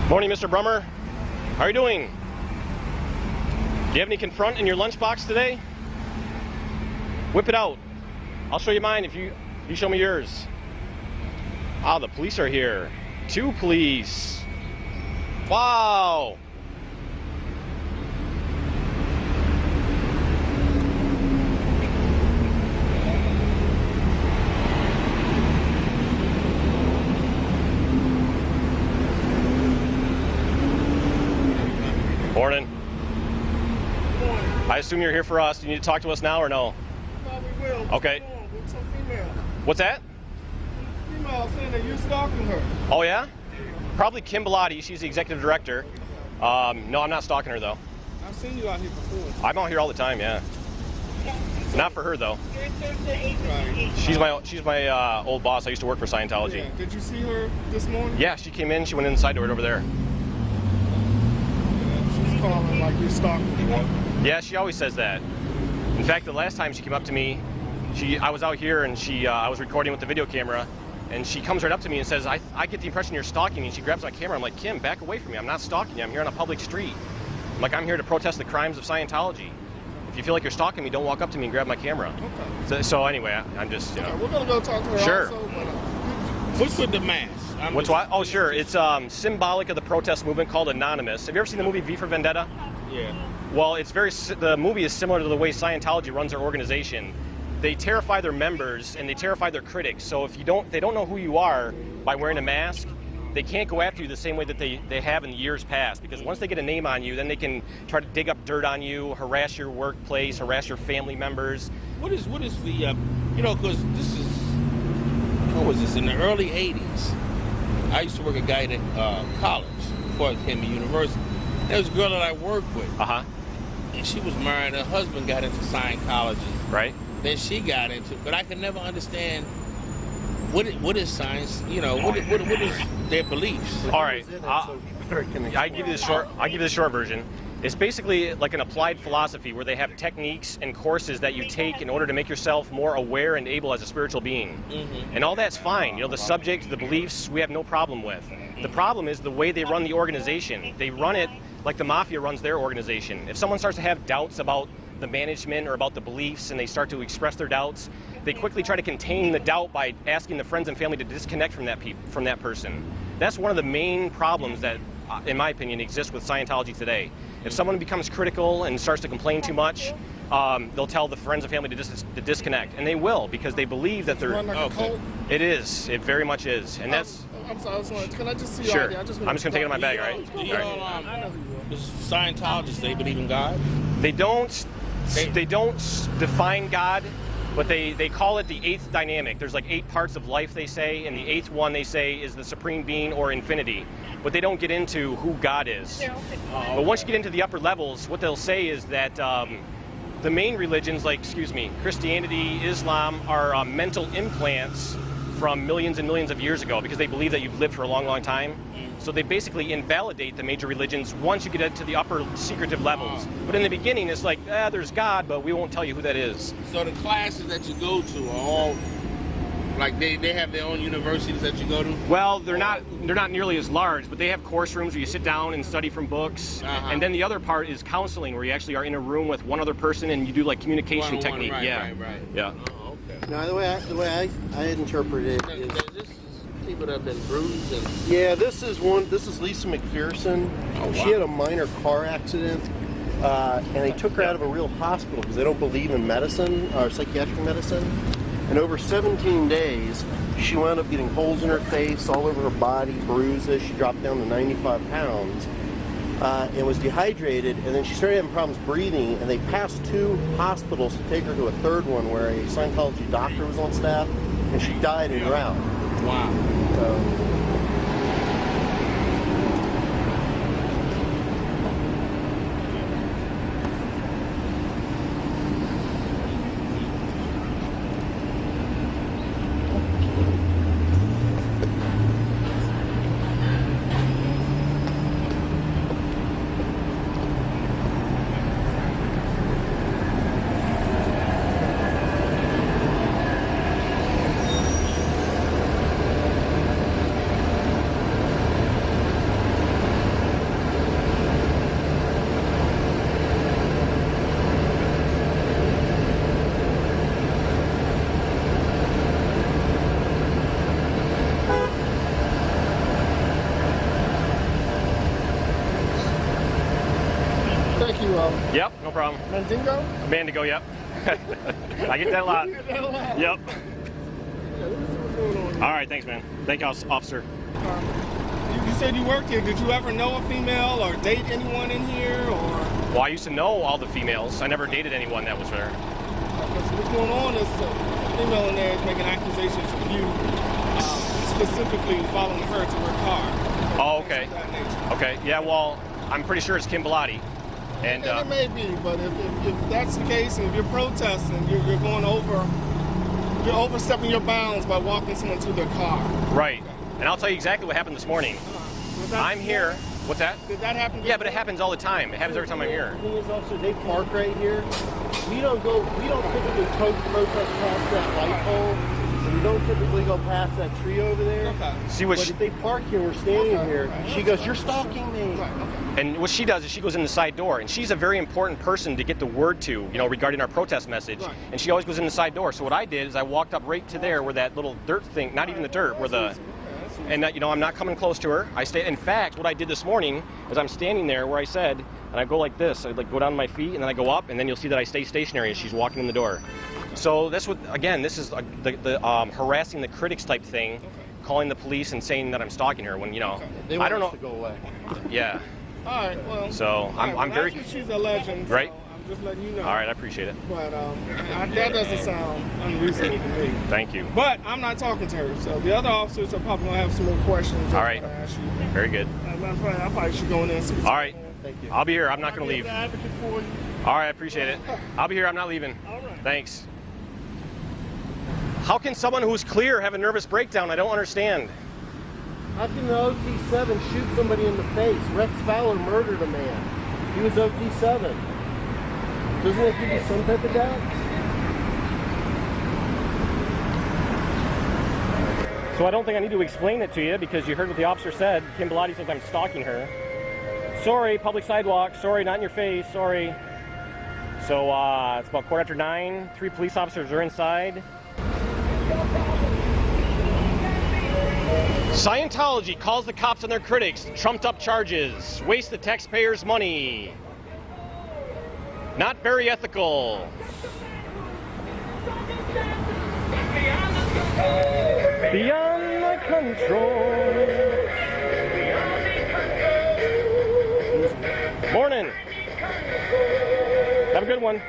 Morning, Mr. Brummer. How are you doing? Do you have any confront in your lunchbox today? Whip it out. I'll show you mine if you show me yours. Ah, the police are here. 2 police. Wow. Morning. I assume you're here for us. Do you need to talk to us now or no? No, we will. Okay. What's some female? What's that? Female saying that you're stalking her. Oh, yeah? Probably Kim Bellotti. She's the executive director. No, I'm not stalking her, though. I've seen you out here before. I'm out here all the time, yeah. Not for her, though. Right. She's my old boss. I used to work for Scientology. Yeah. Did you see her this morning? Yeah, she came in. She went inside to it over there. Yeah, she's calling like you're stalking her. Yeah, she always says that. In fact, the last time she came up to me, I was out here and I was recording with the video camera, and she comes right up to me and says, I get the impression you're stalking me. And she grabs my camera. I'm like, Kim, back away from me. I'm not stalking you. I'm here on a public street. I'm like, I'm here to protest the crimes of Scientology. If you feel like you're stalking me, don't walk up to me and grab my camera. Okay. So anyway, I'm just, you know. Okay, we're going to go talk to her Sure. also. But, what's with the mask? What's what? Oh, sure. It's symbolic of the protest movement called Anonymous. Have you ever seen the movie V for Vendetta? Yeah. Well, the movie is similar to the way Scientology runs their organization. They terrify their members and they terrify their critics. So if they don't know who you are by wearing a mask, they can't go after you the same way that they have in years past. Because once they get a name on you, then they can try to dig up dirt on you, harass your workplace, harass your family members. What is the, you know, because this is, what was this, in the early 80s. I used to work at Guy at college before I came to university. There was a girl that I worked with. Uh-huh. And she was married. Her husband got into Scientology. Right. Then she got into it. But I could never understand what is science, you know, what is their beliefs. All right. I'll give you the short version. It's basically like an applied philosophy where they have techniques and courses that you take in order to make yourself more aware and able as a spiritual being. Mm-hmm. And all that's fine. You know, the subject, the beliefs, we have no problem with. The problem is the way they run the organization. They run it like the mafia runs their organization. If someone starts to have doubts about the management or about the beliefs and they start to express their doubts, they quickly try to contain the doubt by asking the friends and family to disconnect from that person. That's one of the main problems that, in my opinion, exists with Scientology today. If someone becomes critical and starts to complain too much, they'll tell the friends and family to disconnect, and they will because they believe that they're. Like a cult? It is. It very much is, and that's. I'm sorry. Can I just see your Sure. ID? I'm just going to take it in my bag, right? The Scientologists, they believe in God? They don't define God, but they call it the 8th dynamic. There's like 8 parts of life, they say, and the 8th one, they say, is the supreme being or infinity. But they don't get into who God is. But once you get into the upper levels, what they'll say is that the main religions, like, Christianity, Islam, are mental implants from millions and millions of years ago because they believe that you've lived for a long, long time. So they basically invalidate the major religions once you get into the upper secretive levels. But in the beginning, it's like, there's God, but we won't tell you who that is. So the classes that you go to are all, like they have their own universities that you go to? Well, they're not nearly as large, but they have course rooms where you sit down and study from books. Uh-huh. And then the other part is counseling, where you actually are in a room with one other person and you do like communication One-on-one, technique. right, Yeah. right. Yeah. Oh, okay. Now, the way I interpret it is, This is people that have been bruised and... yeah, this is Lisa McPherson. Oh, wow. She had a minor car accident, and they took her out of a real hospital because they don't believe in medicine or psychiatric medicine. And over 17 days, she wound up getting holes in her face, all over her body, bruises. She dropped down to 95 pounds and was dehydrated. And then she started having problems breathing, and they passed 2 hospitals to take her to a 3rd one where a Scientology doctor was on staff, and she died en route. Wow. So, problem. Mandingo? Mandigo, yep. I get that a lot. You get that a lot. Yep. Yeah, let me see what's going on here. All right, thanks, man. Thank you, officer. You said you worked here. Did you ever know a female or date anyone in here, or? Well, I used to know all the females. I never dated anyone that was there. So what's going on is a female in there is making accusations of you, specifically following her to her car. Oh, okay. Things of that nature. Okay, yeah, well, I'm pretty sure it's Kim Bellotti. And it may be, but if that's the case, and if you're protesting, you're going over, you're overstepping your bounds by walking someone to their car. right. And I'll tell you exactly what happened this morning. Was that- I'm here. What's that? Did that happen? Yeah, but it happens all the time. It happens every time I'm here. The thing is, officer, they park right here. We don't typically protest past that light pole, and we don't typically go past that tree over there. Okay. See what But she, if they park here, we're standing Okay. here, she goes, "You're stalking me." Right. Okay. and what she does is she goes in the side door, and she's a very important person to get the word to, regarding our protest message. Right. And she always goes in the side door. So what I did is I walked up right to there where that little dirt thing, not even the dirt, where the, and I'm not coming close to her. I stay. In fact, what I did this morning is I'm standing there where I said, and I go like this. I go down to my feet, and then I go up, and then you'll see that I stay stationary as she's walking in the door. So this is the harassing the critics type thing, calling the police and saying that I'm stalking her when They I want don't us know. to go away. Yeah. All right. Well. So all right, I'm well, very that's what she's alleging. So right. I'm just letting you know. All right. I appreciate it. But that doesn't sound unreasonable to me. Thank you. But I'm not talking to her, so the other officers are probably gonna have some more questions. All right. I ask you. Very good. Matter of fact, I probably should go in there and see what's All right. going on. Thank you. I'll be here. I'm not going to I'll be leave. an advocate for you. All right. I appreciate it. I'll be here. I'm not leaving. All right. Thanks. How can someone who's clear have a nervous breakdown? I don't understand. How can the OT7 shoot somebody in the face? Rex Fowler murdered a man. He was OT7. Doesn't that give you some type of doubt? So I don't think I need to explain it to you because you heard what the officer said. Kim Bellotti says I'm stalking her. Sorry, public sidewalk. Sorry, not in your face. Sorry. So it's about 9:15. 3 police officers are inside. Scientology calls the cops on their critics. Trumped up charges. Waste the taxpayers' money. Not very ethical. Beyond my control. Morning. Have a good one.